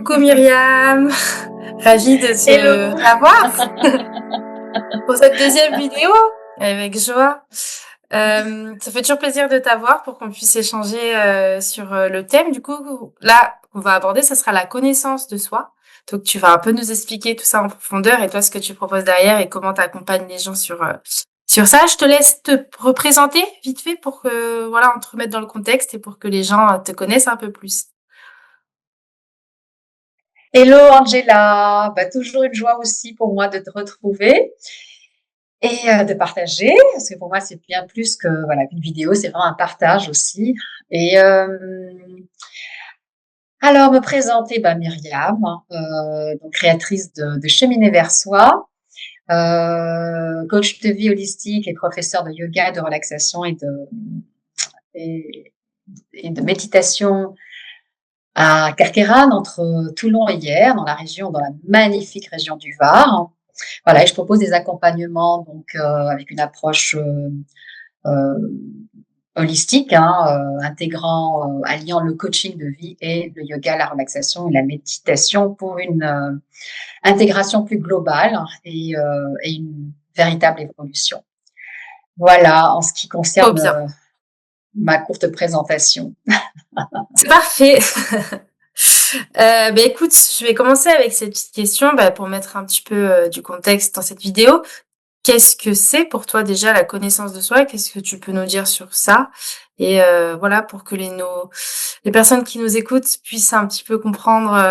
Coucou Myriam, ravie de te Hello. t'avoir pour cette deuxième vidéo avec joie. Ça fait toujours plaisir de t'avoir pour qu'on puisse échanger sur le thème. Du coup, là, on va aborder, ça sera la connaissance de soi. Donc, tu vas un peu nous expliquer tout ça en profondeur et toi, ce que tu proposes derrière et comment tu accompagnes les gens sur ça. Je te laisse te représenter vite fait pour que, voilà, on te remette dans le contexte et pour que les gens te connaissent un peu plus. Hello Angela, toujours une joie aussi pour moi de te retrouver et de partager, parce que pour moi c'est bien plus que voilà qu'une vidéo, c'est vraiment un partage aussi. Et alors me présenter, Myriam, donc créatrice de Cheminer vers soi, coach de vie holistique et professeur de yoga, de relaxation et, et de méditation à Carqueiranne, entre Toulon et Hyères, dans la magnifique région du Var. Voilà, et je propose des accompagnements donc avec une approche euh, holistique, alliant le coaching de vie et le yoga, la relaxation et la méditation pour une intégration plus globale et une véritable évolution. Voilà, en ce qui Trop concerne bien. ma courte présentation. C'est parfait. Écoute, je vais commencer avec cette petite question pour mettre un petit peu du contexte dans cette vidéo. Qu'est-ce que c'est pour toi déjà la connaissance de soi? Qu'est-ce que tu peux nous dire sur ça? Et voilà, pour que les personnes qui nous écoutent puissent un petit peu comprendre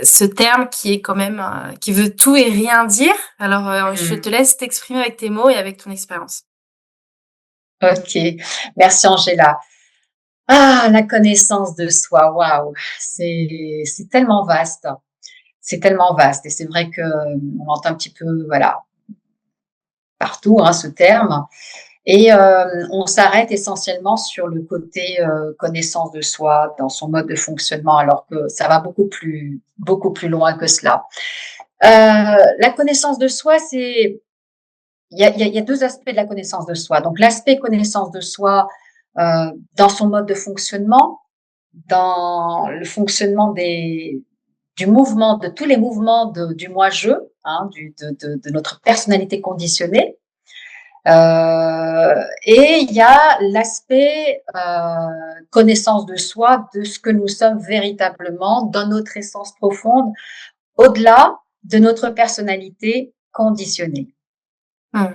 ce terme qui est quand même qui veut tout et rien dire. Alors, je te laisse t'exprimer avec tes mots et avec ton expérience. Ok, merci Angela. Ah, la connaissance de soi, waouh, c'est tellement vaste, c'est tellement vaste, et c'est vrai que on entend un petit peu, voilà, partout ce terme, et on s'arrête essentiellement sur le côté connaissance de soi dans son mode de fonctionnement, alors que ça va beaucoup plus loin que cela. La connaissance de soi, il y a deux aspects de la connaissance de soi. Donc l'aspect connaissance de soi dans son mode de fonctionnement, dans le fonctionnement du mouvement, de tous les mouvements du moi-je, de notre personnalité conditionnée. Et il y a l'aspect connaissance de soi, de ce que nous sommes véritablement dans notre essence profonde, au-delà de notre personnalité conditionnée. Mmh.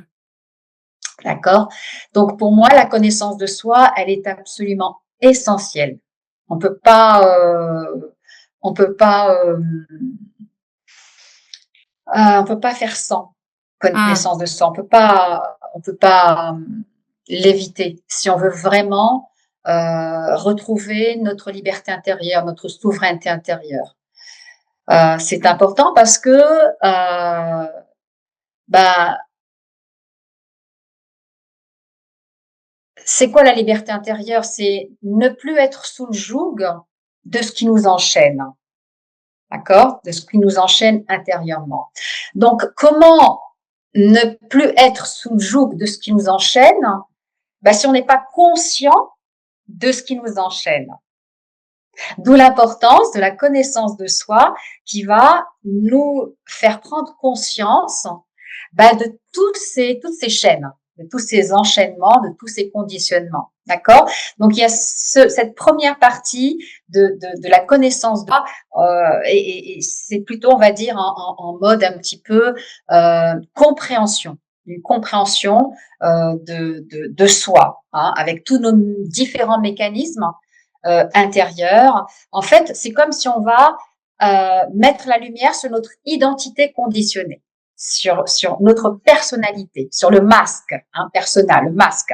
D'accord? Donc pour moi, la connaissance de soi, elle est absolument essentielle. On peut pas, on peut pas, on peut pas faire sans Mmh. connaissance de soi. On peut pas l'éviter si on veut vraiment retrouver notre liberté intérieure, notre souveraineté intérieure. C'est important parce que bah, c'est quoi la liberté intérieure? C'est ne plus être sous le joug de ce qui nous enchaîne, d'accord? De ce qui nous enchaîne intérieurement. Donc, comment ne plus être sous le joug de ce qui nous enchaîne? Si on n'est pas conscient de ce qui nous enchaîne. D'où l'importance de la connaissance de soi qui va nous faire prendre conscience de toutes ces chaînes, de tous ces enchaînements, de tous ces conditionnements. D'accord? Donc, il y a cette première partie de la connaissance de soi, et c'est plutôt, on va dire, en mode un petit peu compréhension, une compréhension de soi, avec tous nos différents mécanismes intérieure. En fait, c'est comme si on va mettre la lumière sur notre identité conditionnée, sur notre personnalité, sur le masque persona, le masque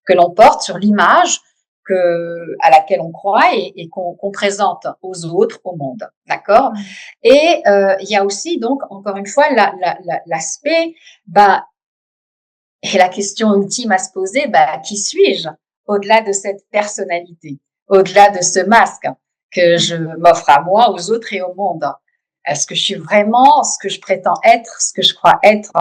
que l'on porte, sur l'image à laquelle on croit et qu'on présente aux autres, au monde, d'accord. Et il y a aussi donc encore une fois l'aspect et la question ultime à se poser, qui suis-je au-delà de cette personnalité, au-delà de ce masque que je m'offre à moi, aux autres et au monde? Est-ce que je suis vraiment ce que je prétends être, ce que je crois être?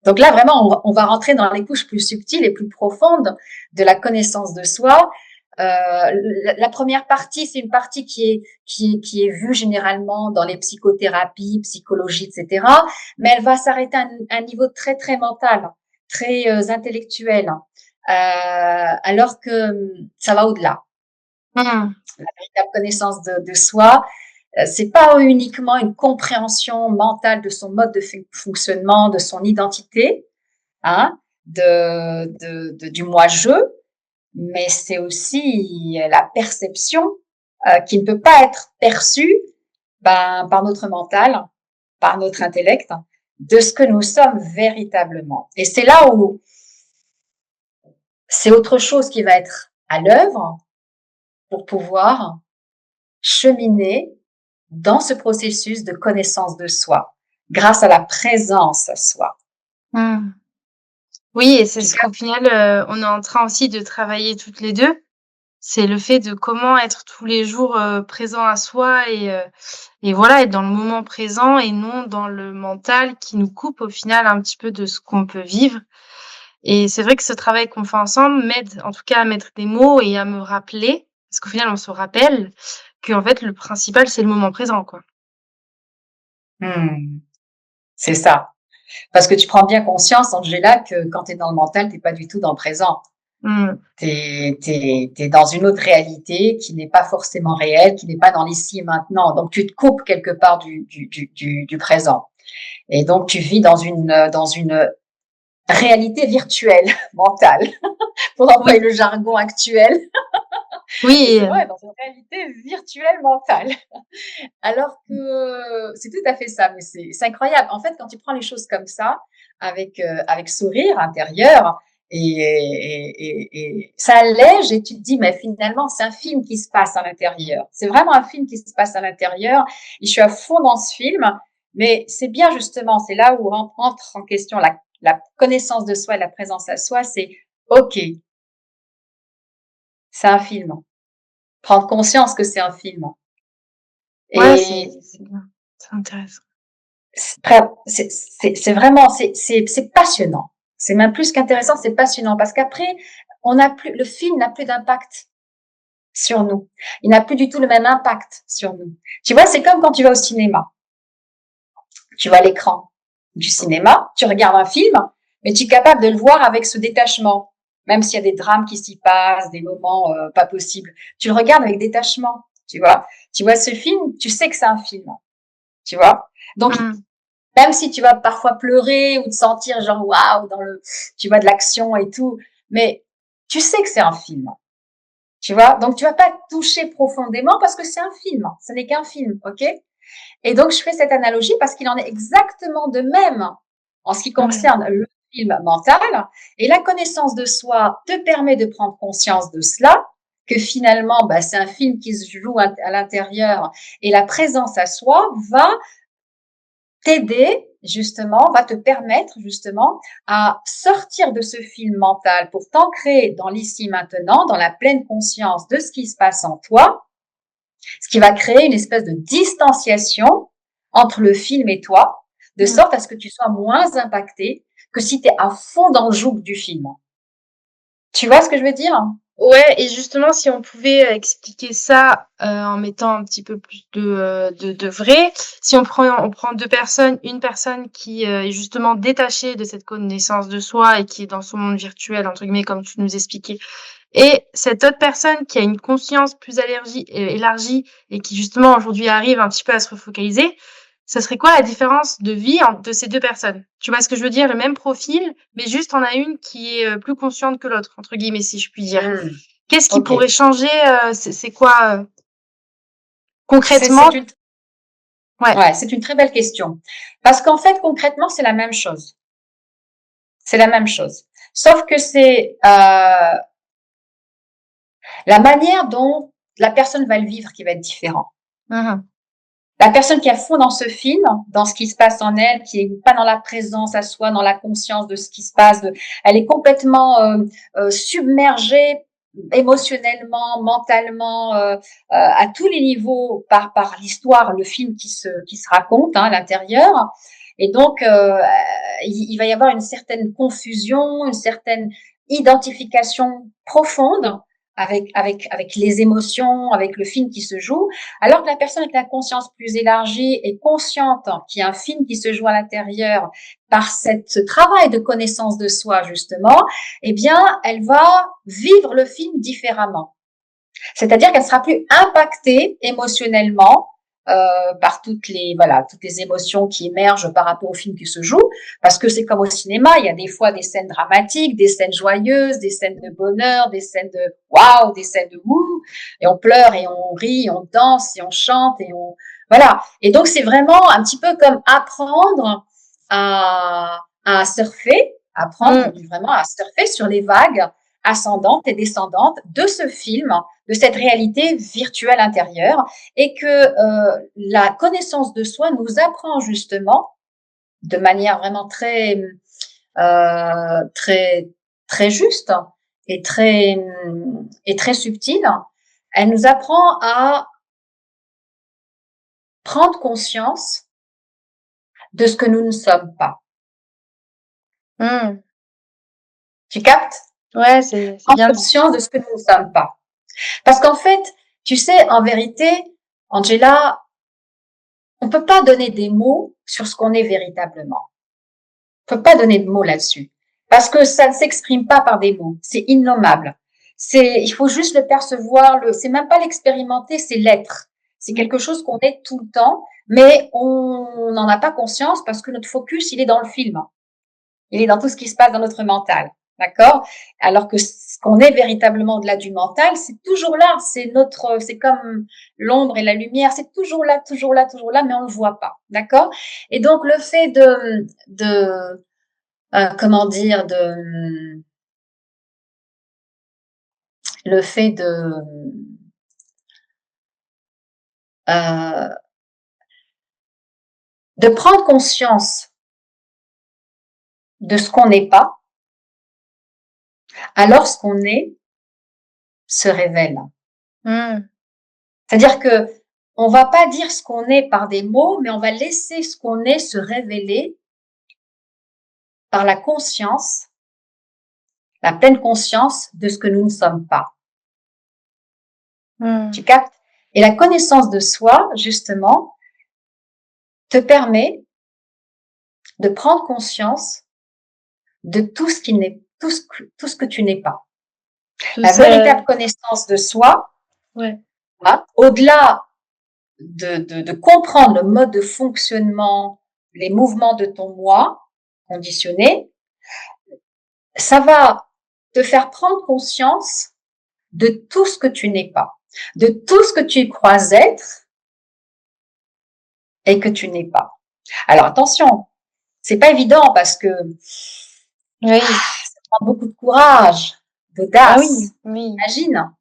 Donc là, vraiment, on va rentrer dans les couches plus subtiles et plus profondes de la connaissance de soi. La première partie, c'est une partie qui est vue généralement dans les psychothérapies, psychologie, etc. Mais elle va s'arrêter à un niveau très très mental, très intellectuel, alors que ça va au-delà. Mmh. La véritable connaissance de soi, c'est pas uniquement une compréhension mentale de son mode de fonctionnement, de son identité, hein, du moi-je, mais c'est aussi la perception qui ne peut pas être perçue par notre mental, par notre intellect, de ce que nous sommes véritablement. Et c'est là où c'est autre chose qui va être à l'œuvre pour pouvoir cheminer dans ce processus de connaissance de soi, grâce à la présence à soi. Mmh. Oui, et c'est Tu ce qu'au final, on est en train aussi de travailler toutes les 2. C'est le fait de comment être tous les jours, présent à soi et voilà, être dans le moment présent et non dans le mental qui nous coupe au final un petit peu de ce qu'on peut vivre. Et c'est vrai que ce travail qu'on fait ensemble m'aide en tout cas à mettre des mots et à me rappeler, parce qu'au final on se rappelle qu'en fait le principal c'est le moment présent, quoi. Hmm, c'est ça. Parce que tu prends bien conscience, Angela, que quand tu es dans le mental, tu n'es pas du tout dans le présent. Mmh. T'es dans une autre réalité qui n'est pas forcément réelle, qui n'est pas dans l'ici et maintenant. Donc, tu te coupes quelque part du présent. Et donc, tu vis dans une réalité virtuelle, mentale, pour employer Oui, le jargon actuel. Et oui, c'est vrai, dans une réalité virtuelle mentale. Alors que c'est tout à fait ça, mais c'est incroyable. En fait, quand tu prends les choses comme ça, avec sourire intérieur, et ça allège et tu te dis, mais finalement, c'est un film qui se passe à l'intérieur. C'est vraiment un film qui se passe à l'intérieur. Et je suis à fond dans ce film, mais c'est bien justement, c'est là où entre en question la connaissance de soi et la présence à soi, c'est OK, c'est un film. Prendre conscience que c'est un film. ouais, Et c'est bien, c'est intéressant. c'est vraiment, c'est passionnant. C'est même plus qu'intéressant, c'est passionnant parce qu'après, le film n'a plus d'impact sur nous. Il n'a plus du tout le même impact sur nous. Tu vois, c'est comme quand tu vas au cinéma. Tu vas à l'écran du cinéma, tu regardes un film, mais tu es capable de le voir avec ce détachement. Même s'il y a des drames qui s'y passent, des moments pas possibles. Tu le regardes avec détachement, tu vois. Tu vois ce film, tu sais que c'est un film, tu vois. Donc, Mmh. même si tu vas parfois pleurer ou te sentir genre waouh tu vois de l'action et tout, mais tu sais que c'est un film, tu vois. Donc tu vas pas toucher profondément parce que c'est un film, ce n'est qu'un film, ok. Et donc je fais cette analogie parce qu'il en est exactement de même en ce qui Ouais. concerne le film mental et la connaissance de soi te permet de prendre conscience de cela. Que finalement, bah, c'est un film qui se joue à l'intérieur et la présence à soi va t'aider justement, va te permettre justement à sortir de ce film mental pour t'ancrer dans l'ici maintenant, dans la pleine conscience de ce qui se passe en toi, ce qui va créer une espèce de distanciation entre le film et toi, de Mmh. sorte à ce que tu sois moins impacté que si tu es à fond dans le joug du film. Tu vois ce que je veux dire? Ouais, et justement, si on pouvait expliquer ça en mettant un petit peu plus de vrai, si on prend deux personnes, une personne qui est justement détachée de cette connaissance de soi et qui est dans son monde virtuel, entre guillemets, comme tu nous expliquais, et cette autre personne qui a une conscience plus élargie et qui justement aujourd'hui arrive un petit peu à se refocaliser, ça serait quoi la différence de vie de ces deux personnes? Tu vois ce que je veux dire? Le même profil, mais juste on a une qui est plus consciente que l'autre, entre guillemets, si je puis dire. Mmh, Qu'est-ce qui ok. pourrait changer? C'est quoi C'est concrètement? une, Ouais. ouais, c'est une très belle question. Parce qu'en fait, concrètement, c'est la même chose. C'est la même chose. Sauf que c'est la manière dont la personne va le vivre qui va être différente. Mhm. La personne qui est à fond dans ce film, dans ce qui se passe en elle, qui est pas dans la présence à soi, dans la conscience de ce qui se passe, elle est complètement submergée émotionnellement, mentalement, à tous les niveaux par l'histoire, le film qui se raconte à l'intérieur. Et donc, il va y avoir une certaine confusion, une certaine identification profonde avec les émotions, avec le film qui se joue, alors que la personne avec la conscience plus élargie est consciente qu'il y a un film qui se joue à l'intérieur par ce travail de connaissance de soi, justement, eh bien, elle va vivre le film différemment. C'est-à-dire qu'elle sera plus impactée émotionnellement par toutes les émotions qui émergent par rapport au film qui se joue, parce que c'est comme au cinéma, il y a des fois des scènes dramatiques, des scènes joyeuses, des scènes de bonheur, des scènes de waouh, des scènes de ouh, et on pleure et on rit, on danse et on chante et on voilà. Et donc c'est vraiment un petit peu comme apprendre à surfer, apprendre vraiment à surfer sur les vagues ascendantes et descendantes de ce film, de cette réalité virtuelle intérieure, et que la connaissance de soi nous apprend justement de manière vraiment très très juste et très subtile. Elle nous apprend à prendre conscience de ce que nous ne sommes pas. Tu captes? Ouais, c'est Prendre bien dit. conscience de ce que nous ne sommes pas. Parce qu'en fait, tu sais, en vérité, Angela, on peut pas donner des mots sur ce qu'on est véritablement. On peut pas donner de mots là-dessus. Parce que ça ne s'exprime pas par des mots. C'est innommable. Il faut juste le percevoir, c'est même pas l'expérimenter, c'est l'être. C'est quelque chose qu'on est tout le temps, mais on n'en a pas conscience parce que notre focus, il est dans le film. Il est dans tout ce qui se passe dans notre mental. D'accord? Alors que ce qu'on est véritablement au-delà du mental, c'est toujours là. C'est comme l'ombre et la lumière. C'est toujours là, toujours là, toujours là, mais on le voit pas. D'accord? Et donc, le fait comment dire, le fait euh, de prendre conscience de ce qu'on n'est pas, alors ce qu'on est se révèle. C'est-à-dire que on va pas dire ce qu'on est par des mots, mais on va laisser ce qu'on est se révéler par la conscience, la pleine conscience de ce que nous ne sommes pas. Tu captes? Et la connaissance de soi, justement, te permet de prendre conscience de tout ce qui n'est, tout ce que tu n'es pas. La véritable connaissance de soi, au-delà de comprendre le mode de fonctionnement, les mouvements de ton moi conditionné, ça va te faire prendre conscience de tout ce que tu n'es pas, de tout ce que tu crois être et que tu n'es pas. Alors attention, c'est pas évident parce que ça prend beaucoup de courage, d'audace. Imagine,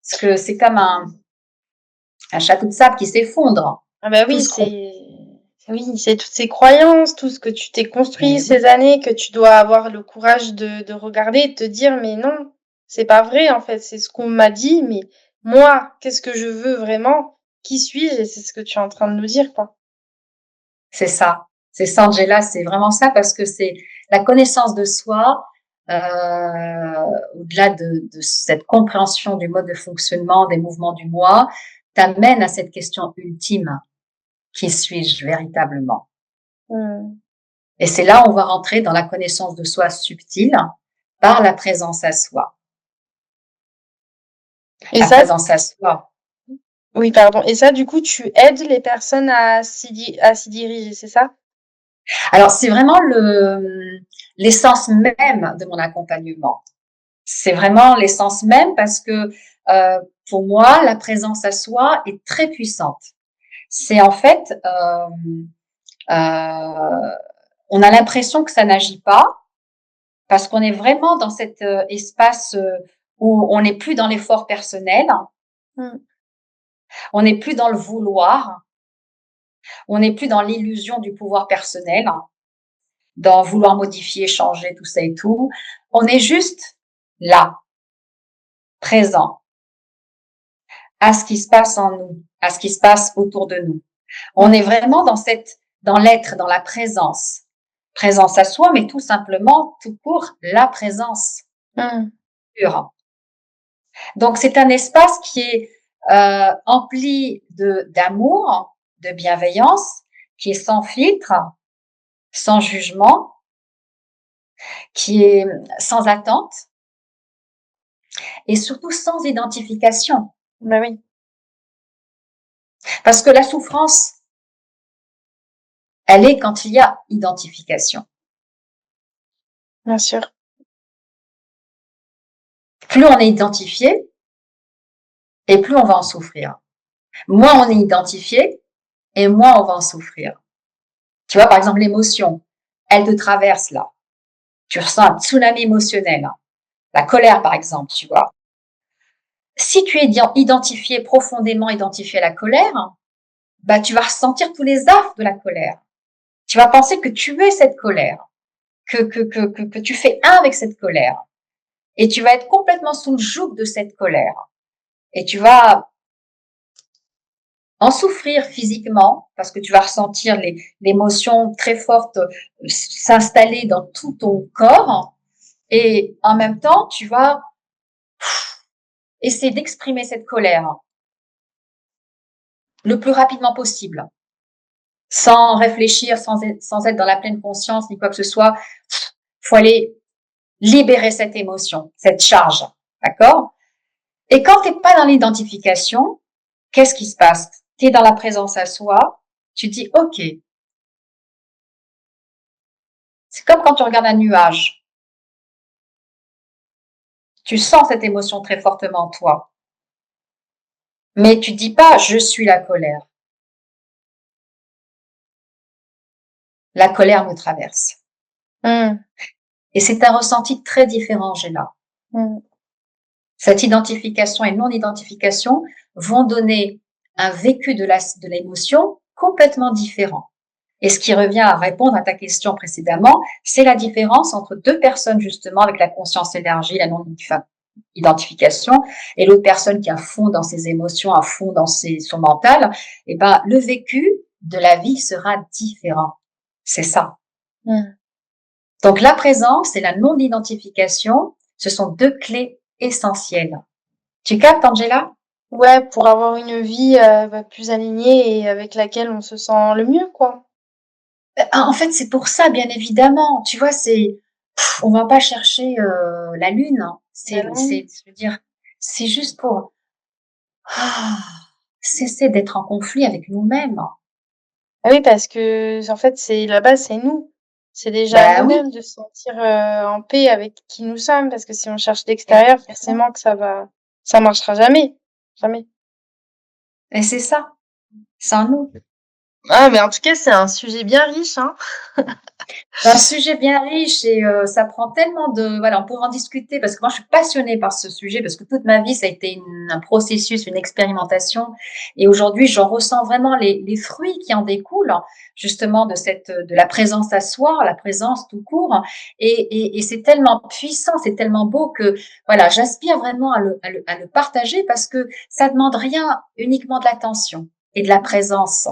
parce que c'est comme un château de sable qui s'effondre. Ah bah oui, c'est toutes ces croyances, tout ce que tu t'es construit ces années, que tu dois avoir le courage de regarder et de te dire, mais non, c'est pas vrai, en fait, c'est ce qu'on m'a dit, mais moi, qu'est-ce que je veux vraiment? Qui suis-je? Et c'est ce que tu es en train de nous dire, quoi. C'est ça, Angela, c'est vraiment ça, parce que c'est la connaissance de soi, au-delà de cette compréhension du mode de fonctionnement, des mouvements du moi, t'amène à cette question ultime. Qui suis-je véritablement? Et c'est là où on va rentrer dans la connaissance de soi subtile par la présence à soi. Et la présence à soi. Oui, pardon. Et ça, du coup, tu aides les personnes à s'y diriger, c'est ça? Alors, c'est vraiment l'essence même de mon accompagnement. C'est vraiment l'essence même parce que pour moi, la présence à soi est très puissante. C'est en fait, on a l'impression que ça n'agit pas parce qu'on est vraiment dans cet espace où on n'est plus dans l'effort personnel, on n'est plus dans le vouloir, on n'est plus dans l'illusion du pouvoir personnel, dans vouloir modifier, changer, tout ça et tout. On est juste là, présent, à ce qui se passe en nous, à ce qui se passe autour de nous. On est vraiment dans l'être, dans la présence. Présence à soi, mais tout simplement, tout court, la présence pure. Donc, c'est un espace qui est empli d'amour, de bienveillance, qui est sans filtre, sans jugement, qui est sans attente et surtout sans identification. Bah oui, Parce que la souffrance, elle est quand il y a identification. bien sûr. Plus on est identifié et plus on va en souffrir. Moins on est identifié et moins on va en souffrir. Tu vois, par exemple, l'émotion, elle te traverse là. Tu ressens un tsunami émotionnel. La colère, par exemple, tu vois. Si tu es identifié, profondément identifié à la colère, bah, tu vas ressentir tous les affres de la colère. Tu vas penser que tu es cette colère, que tu fais un avec cette colère. Et tu vas être complètement sous le joug de cette colère. Et tu vas en souffrir physiquement parce que tu vas ressentir l'émotion très forte s'installer dans tout ton corps. Et en même temps, tu vas essayer d'exprimer cette colère le plus rapidement possible, sans réfléchir, sans être dans la pleine conscience ni quoi que ce soit. Faut aller libérer cette émotion, cette charge, d'accord? Et quand t'es pas dans l'identification, qu'est-ce qui se passe? T'es dans la présence à soi, tu dis ok. C'est comme quand tu regardes un nuage. Tu sens cette émotion très fortement en toi. Mais tu dis pas je suis la colère. La colère me traverse. Mmh. Et c'est un ressenti très différent, Géla. Mmh. Cette identification et non-identification vont donner un vécu de l'émotion complètement différent. Et ce qui revient à répondre à ta question précédemment, c'est la différence entre deux personnes justement avec la conscience élargie, la non-identification, et l'autre personne qui est à fond dans ses émotions, à fond dans son mental. Et ben, le vécu de la vie sera différent. C'est ça. Mmh. Donc la présence et la non-identification, ce sont deux clés essentielles. Tu captes, Angela? Ouais, pour avoir une vie, plus alignée et avec laquelle on se sent le mieux, quoi. En fait, c'est pour ça, bien évidemment. Tu vois, on va pas chercher la lune. Hein. Bah non. Je veux dire, c'est juste pour ah, cesser d'être en conflit avec nous-mêmes. Ah oui, parce que en fait, c'est la base, c'est nous. C'est déjà à Ben oui, nous-mêmes de se sentir, en paix avec qui nous sommes, parce que si on cherche l'extérieur, exactement. forcément que ça marchera jamais, jamais. Et c'est ça, c'est en nous. Ah, mais en tout cas, c'est un sujet bien riche, hein. C'est un sujet bien riche et ça prend tellement de voilà, on pourrait en discuter parce que moi je suis passionnée par ce sujet parce que toute ma vie ça a été un processus, une expérimentation et aujourd'hui j'en ressens vraiment les fruits qui en découlent justement de la présence à soi, la présence tout court et c'est tellement puissant, c'est tellement beau que voilà, j'aspire vraiment à le partager parce que ça demande rien, uniquement de l'attention et de la présence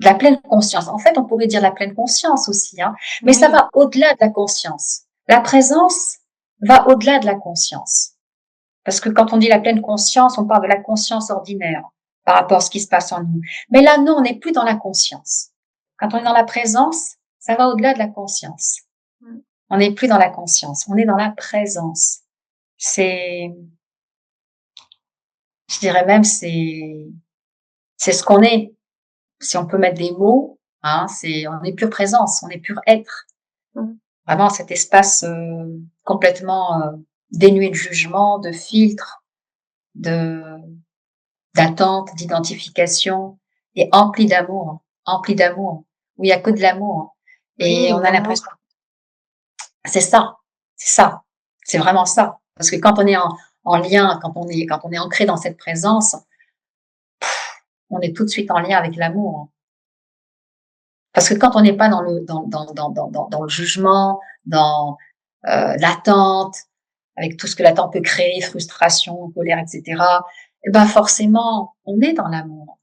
de la pleine conscience. En fait, on pourrait dire la pleine conscience aussi, hein, mais ça Oui. va au-delà de la conscience. La présence va au-delà de la conscience. Parce que quand on dit la pleine conscience, on parle de la conscience ordinaire par rapport à ce qui se passe en nous. Mais là, non, on n'est plus dans la conscience. Quand on est dans la présence, ça va au-delà de la conscience. Mmh. On n'est plus dans la conscience, on est dans la présence. C'est, je dirais même, c'est ce qu'on est. Si on peut mettre des mots, hein, on est pure présence, on est pur être. Mmh. Vraiment cet espace complètement dénué de jugement, de filtre, de d'attente, d'identification et empli d'amour, où il y a que de l'amour. Hein. Et Oui, on a l'amour. l'impression, c'est ça, c'est ça, c'est vraiment ça. Parce que quand on est en lien, quand on est ancré dans cette présence, on est tout de suite en lien avec l'amour. Hein. Parce que quand on n'est pas dans le jugement, dans l'attente, avec tout ce que l'attente peut créer, frustration, colère, etc., eh ben forcément, on est dans l'amour.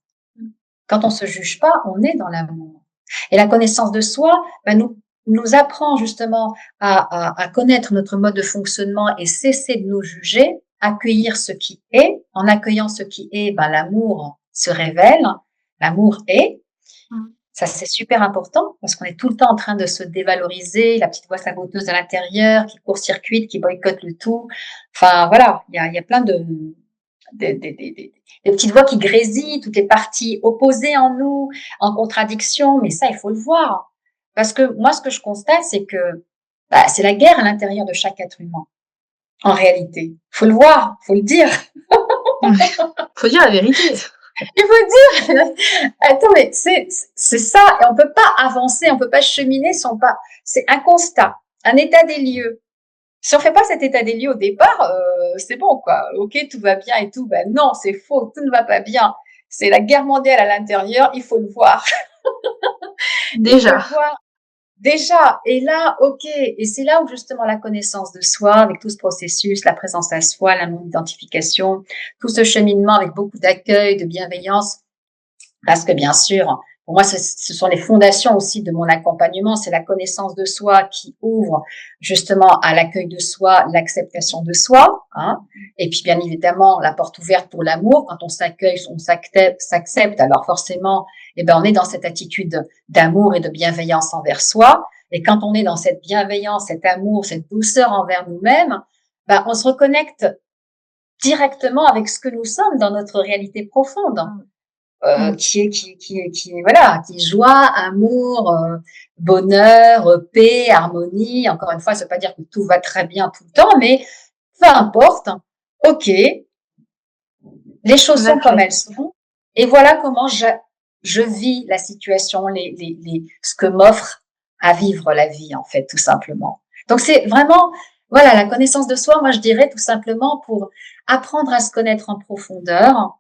Quand on se juge pas, on est dans l'amour. Et la connaissance de soi ben, nous apprend justement à connaître notre mode de fonctionnement et cesser de nous juger accueillir ce qui est. En accueillant ce qui est, ben, l'amour se révèle, l'amour est. Mmh. Ça, c'est super important parce qu'on est tout le temps en train de se dévaloriser, la petite voix saboteuse à l'intérieur qui court-circuite, qui boycotte le tout. Enfin, voilà, il y a plein des petites voix qui grésillent, toutes les parties opposées en nous, en contradiction, mais ça, il faut le voir. Parce que moi, ce que je constate, c'est que bah, c'est la guerre à l'intérieur de chaque être humain, en réalité. Faut le voir, faut le dire. Faut dire la vérité. Il faut dire, attends, mais c'est ça, et on peut pas avancer, on peut pas cheminer sans pas, c'est un constat, un état des lieux. Si on fait pas cet état des lieux au départ, c'est bon, quoi. Ok, tout va bien et tout. Ben non, c'est faux, tout ne va pas bien. C'est la guerre mondiale à l'intérieur, il faut le voir. Il faut Déjà. le voir. Déjà, et là, ok, et c'est là où justement la connaissance de soi, avec tout ce processus, la présence à soi, la non-identification, tout ce cheminement avec beaucoup d'accueil, de bienveillance, parce que bien sûr, pour moi, ce sont les fondations aussi de mon accompagnement. C'est la connaissance de soi qui ouvre justement à l'accueil de soi, l'acceptation de soi, hein. Et puis bien évidemment, la porte ouverte pour l'amour. Quand on s'accueille, on s'accepte. Alors forcément, eh ben, on est dans cette attitude d'amour et de bienveillance envers soi. Et quand on est dans cette bienveillance, cet amour, cette douceur envers nous-mêmes, ben, on se reconnecte directement avec ce que nous sommes dans notre réalité profonde. Mmh. Voilà, qui est joie, amour, bonheur, paix, harmonie. Encore une fois, ça veut pas dire que tout va très bien tout le temps, mais peu importe. Ok, les choses On sont comme accueille. elles sont, et voilà comment je vis la situation, ce que m'offre à vivre la vie, en fait, tout simplement. Donc c'est vraiment, voilà, la connaissance de soi. Moi, je dirais tout simplement pour apprendre à se connaître en profondeur,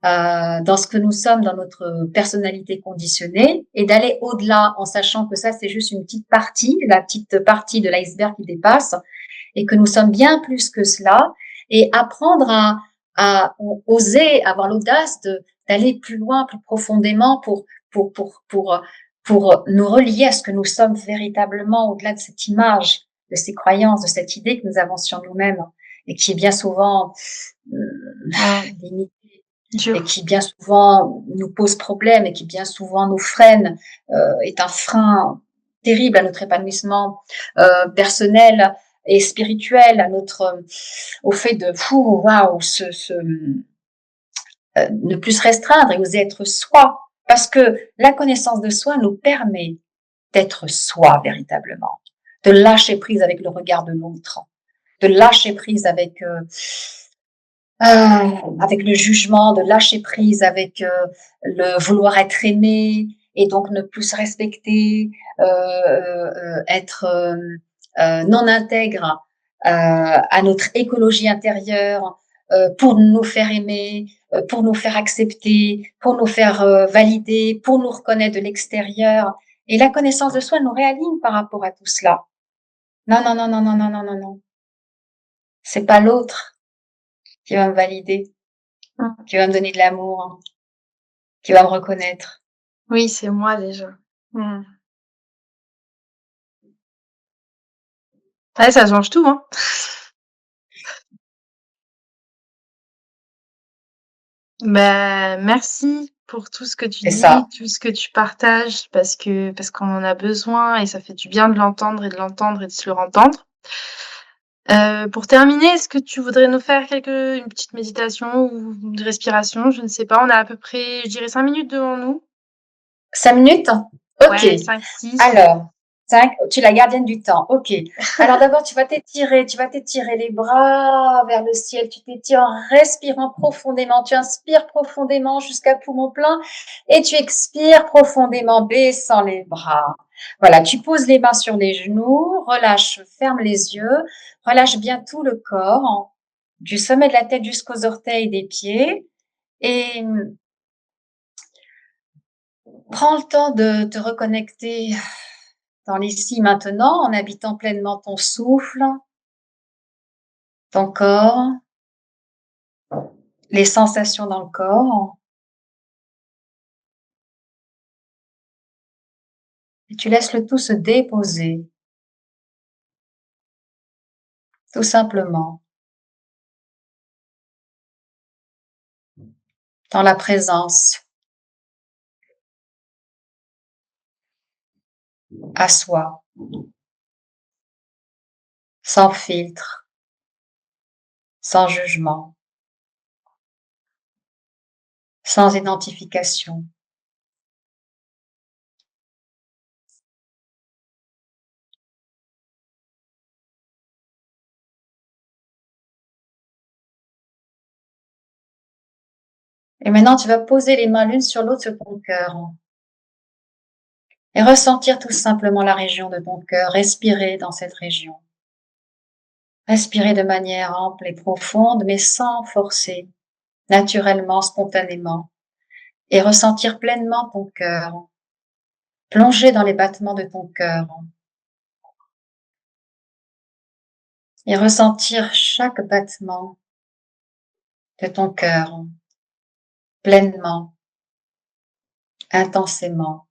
dans ce que nous sommes, dans notre personnalité conditionnée, et d'aller au-delà en sachant que ça, c'est juste une petite partie, la petite partie de l'iceberg qui dépasse, et que nous sommes bien plus que cela, et apprendre à oser, avoir l'audace d'aller plus loin, plus profondément pour, pour, pour, pour nous relier à ce que nous sommes véritablement au-delà de cette image, de ces croyances, de cette idée que nous avons sur nous-mêmes et qui est bien souvent limitée et Dur. qui bien souvent nous pose problème et qui bien souvent nous freine, est un frein terrible à notre épanouissement personnel et spirituel, à notre, au fait de fou, waouh, ne plus se restreindre et oser être soi, parce que la connaissance de soi nous permet d'être soi véritablement, de lâcher prise avec le regard de l'autre, de lâcher prise avec le jugement, de lâcher prise avec le vouloir être aimé et donc ne plus se respecter, être non intègre à notre écologie intérieure pour nous faire aimer, pour nous faire accepter, pour nous faire valider, pour nous reconnaître de l'extérieur. Et la connaissance de soi nous réaligne par rapport à tout cela. Non, non, non, non, non, non, non, non, non. C'est pas l'autre qui va me valider, Mmh. qui va me donner de l'amour, qui va me reconnaître. Oui, c'est moi déjà. Mmh. Ouais, ça change tout, hein. Bah, merci pour tout ce que tu C'est dis, ça. tout ce que tu partages parce qu'on en a besoin et ça fait du bien de l'entendre et de l'entendre et de se le entendre. Pour terminer, est-ce que tu voudrais nous faire une petite méditation ou de respiration? Je ne sais pas, on a à peu près, je dirais 5 minutes devant nous. 5 minutes? Ok. Ouais, 5-6. Alors, 5, tu es la gardienne du temps. Ok. Alors d'abord, tu vas t'étirer les bras vers le ciel. Tu t'étires en respirant profondément. Tu inspires profondément jusqu'à poumon plein et tu expires profondément, baissant les bras. Voilà, tu poses les mains sur les genoux, relâche, ferme les yeux, relâche bien tout le corps, du sommet de la tête jusqu'aux orteils des pieds et prends le temps de te reconnecter dans l'ici maintenant en habitant pleinement ton souffle, ton corps, les sensations dans le corps. Et tu laisses le tout se déposer, tout simplement. dans la présence, à soi, sans filtre, sans jugement, sans identification. Et maintenant, tu vas poser les mains l'une sur l'autre sur ton cœur et ressentir tout simplement la région de ton cœur, respirer dans cette région. Respirer de manière ample et profonde, mais sans forcer, naturellement, spontanément, et ressentir pleinement ton cœur, plonger dans les battements de ton cœur, et ressentir chaque battement de ton cœur, pleinement, intensément.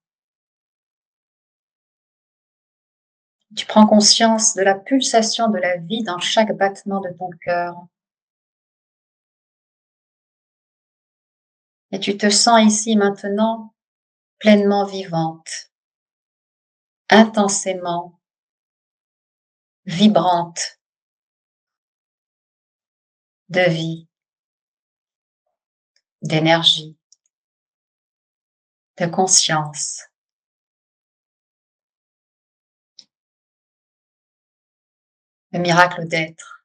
Tu prends conscience de la pulsation de la vie dans chaque battement de ton cœur. Et tu te sens ici maintenant pleinement vivante, intensément vibrante de vie, d'énergie, de conscience. Le miracle d'être.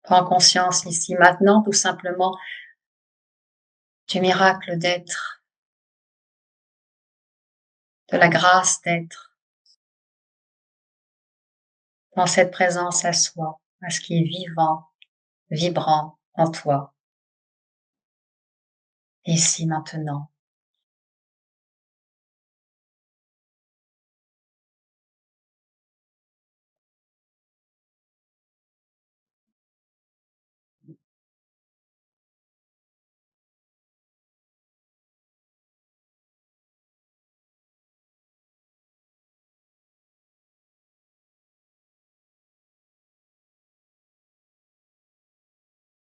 Prends conscience ici maintenant tout simplement du miracle d'être, de la grâce d'être, dans cette présence à soi, à ce qui est vivant, vibrant en toi, ici maintenant.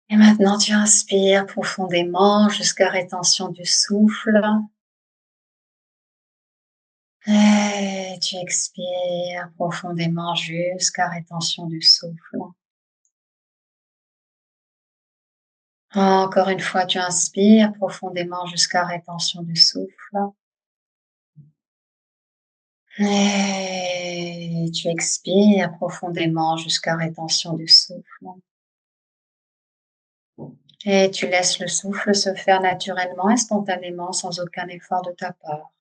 Et maintenant, tu inspires profondément jusqu'à rétention du souffle. Et tu expires profondément jusqu'à rétention du souffle. Encore une fois, tu inspires profondément jusqu'à rétention du souffle. Et tu expires profondément jusqu'à rétention du souffle. Et tu laisses le souffle se faire naturellement et spontanément sans aucun effort de ta part.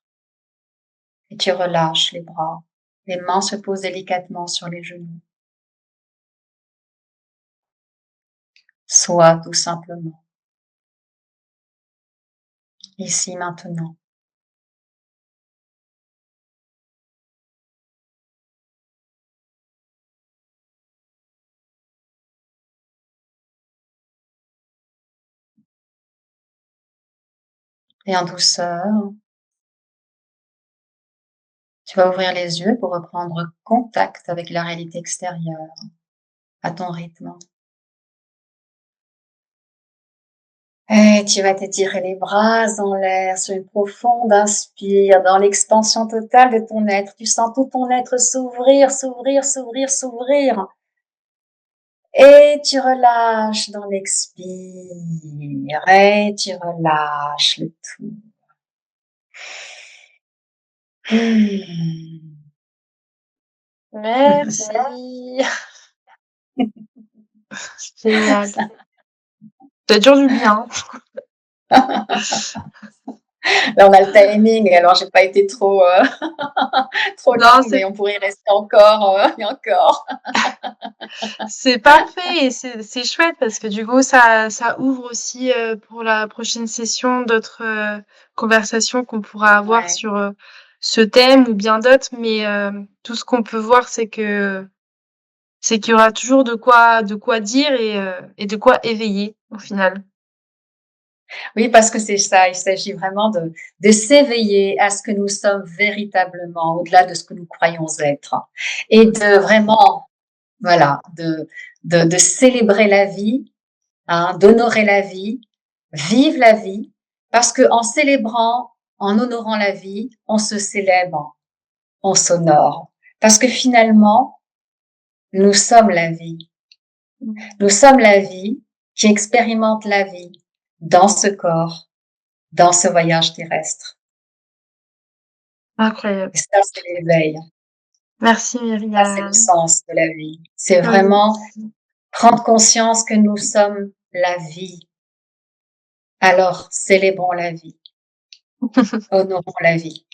Et tu relâches les bras. Les mains se posent délicatement sur les genoux. Sois tout simplement. Ici maintenant. Et en douceur, tu vas ouvrir les yeux pour reprendre contact avec la réalité extérieure, à ton rythme. Et tu vas t'étirer les bras en l'air sur une profonde inspire, dans l'expansion totale de ton être. Tu sens tout ton être s'ouvrir, s'ouvrir, s'ouvrir, s'ouvrir. Et tu relâches dans l'expire. Et tu relâches le tout. Merci. Génial. Ça dure du bien. Là, on a le timing, alors j'ai pas été trop, trop Non, longue, mais on pourrait y rester encore et encore. c'est parfait et c'est chouette parce que du coup, ça ouvre aussi pour la prochaine session d'autres conversations qu'on pourra avoir Ouais. sur ce thème ou bien d'autres. Mais tout ce qu'on peut voir, c'est qu'il y aura toujours de quoi dire et de quoi éveiller au final. Oui, parce que c'est ça, il s'agit vraiment de s'éveiller à ce que nous sommes véritablement, au-delà de ce que nous croyons être. Et de vraiment Voilà, de célébrer la vie, hein, d'honorer la vie, vivre la vie, parce que en célébrant, en honorant la vie, on se célèbre, on s'honore. Parce que finalement, nous sommes la vie. Nous sommes la vie qui expérimente la vie dans ce corps, dans ce voyage terrestre. Incroyable. Et ça, c'est l'éveil. Merci Ça, c'est le Myriam. sens de la vie. C'est Oui. vraiment prendre conscience que nous sommes la vie. Alors, célébrons la vie, honorons la vie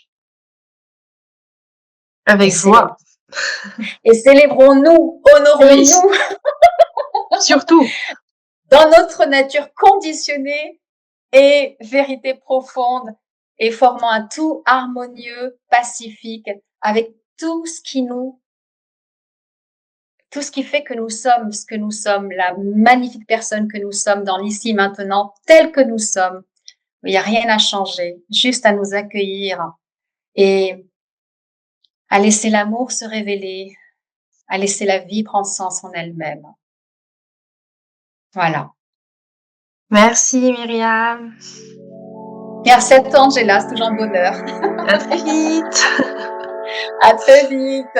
et Avec joie. et célébrons-nous, Oui, honorons-nous surtout. dans notre nature conditionnée et vérité profonde et formant un tout harmonieux, pacifique, avec tout ce qui fait que nous sommes ce que nous sommes, la magnifique personne que nous sommes dans l'ici maintenant, tel que nous sommes. Il n'y a rien à changer, juste à nous accueillir et à laisser l'amour se révéler, à laisser la vie prendre sens en elle-même. Voilà. Merci Myriam. Merci à toi, Angela, c'est toujours un bonheur. À très vite. À très vite.